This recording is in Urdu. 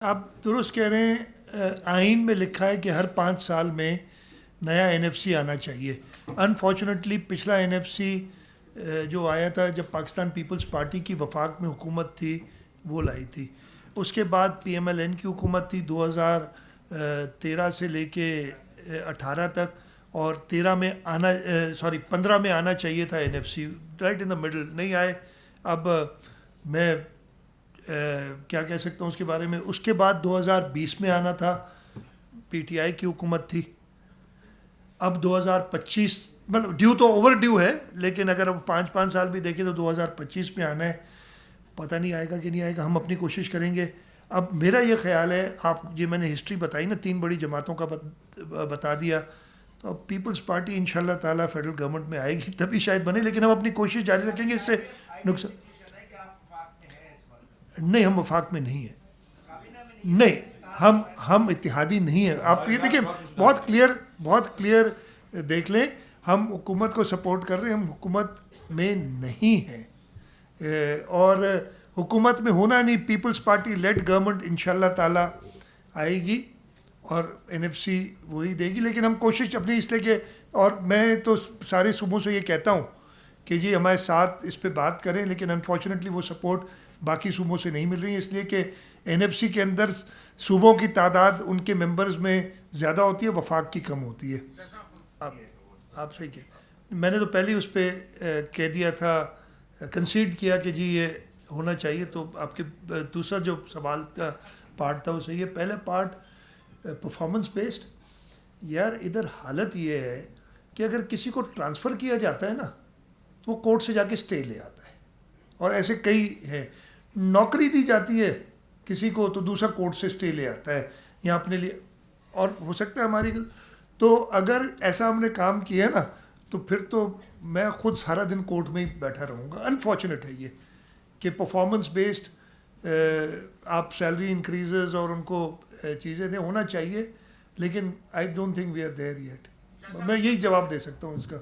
آپ درست کہہ رہے ہیں، آئین میں لکھا ہے کہ ہر 5 سال میں نیا این ایف سی آنا چاہیے. انفارچونیٹلی پچھلا این ایف سی جو آیا تھا جب پاکستان پیپلز پارٹی کی وفاق میں حکومت تھی وہ لائی تھی. اس کے بعد پی ایم ایل این کی حکومت تھی 2013 سے لے کے 18 تک، اور 15 میں آنا چاہیے تھا N F C, right in the middle نہیں آئے. اب میں کیا کہہ سکتا ہوں اس کے بارے میں. اس کے بعد 2020 میں آنا تھا، پی ٹی آئی کی حکومت تھی. اب 2025 مطلب ڈیو تو اوور ڈیو ہے، لیکن اگر اب 5 سال بھی دیکھیں تو 2025 میں آنا ہے. پتہ نہیں آئے گا کہ نہیں آئے گا، ہم اپنی کوشش کریں گے. اب میرا یہ خیال ہے، آپ یہ میں نے ہسٹری بتائی نا 3 بڑی جماعتوں کا بتا دیا، تو اب پیپلز پارٹی انشاءاللہ تعالیٰ فیڈرل گورنمنٹ میں آئے گی تبھی شاید بنے، لیکن ہم اپنی کوشش جاری رکھیں گے. اس سے نقصان نہیں، ہم وفاق میں نہیں ہیں. نہیں، ہم اتحادی نہیں ہیں. آپ یہ دیکھیں، بہت کلیئر دیکھ لیں، ہم حکومت کو سپورٹ کر رہے ہیں، ہم حکومت میں نہیں ہیں، اور حکومت میں ہونا نہیں. پیپلز پارٹی لیڈ گورنمنٹ انشاءاللہ تعالیٰ آئے گی اور این ایف سی وہی دے گی. لیکن ہم کوشش اپنی اس لیے کہ، اور میں تو سارے صوبوں سے یہ کہتا ہوں کہ جی ہمارے ساتھ اس پہ بات کریں، لیکن انفارچونیٹلی وہ سپورٹ باقی صوبوں سے نہیں مل رہی ہے، اس لیے کہ این ایف سی کے اندر صوبوں کی تعداد ان کے ممبرز میں زیادہ ہوتی ہے، وفاق کی کم ہوتی ہے. آپ صحیح کہ میں نے تو پہلے اس پہ کہہ دیا تھا، کنسیڈ کیا کہ جی یہ ہونا چاہیے. تو آپ کے دوسرا جو سوال کا پارٹ تھا وہ صحیح ہے. پہلا پارٹ پرفارمنس بیسڈ، یار ادھر حالت یہ ہے کہ اگر کسی کو ٹرانسفر کیا جاتا ہے نا تو وہ کورٹ سے جا کے اسٹے لے آتا ہے، اور ایسے کئی ہیں. نوکری دی جاتی ہے کسی کو تو دوسرا کورٹ سے اسٹے لے آتا ہے یا اپنے لیے، اور ہو سکتا ہے ہماری. تو اگر ایسا ہم نے کام کیا ہے نا تو پھر تو میں خود سارا دن کورٹ میں ہی بیٹھا رہوں گا. انفارچونیٹ ہے یہ کہ پرفارمنس بیسڈ آپ سیلری انکریزز اور ان کو چیزیں دیں، ہونا چاہیے، لیکن I don't think we are there yet. میں یہی جواب دے سکتا ہوں اس کا.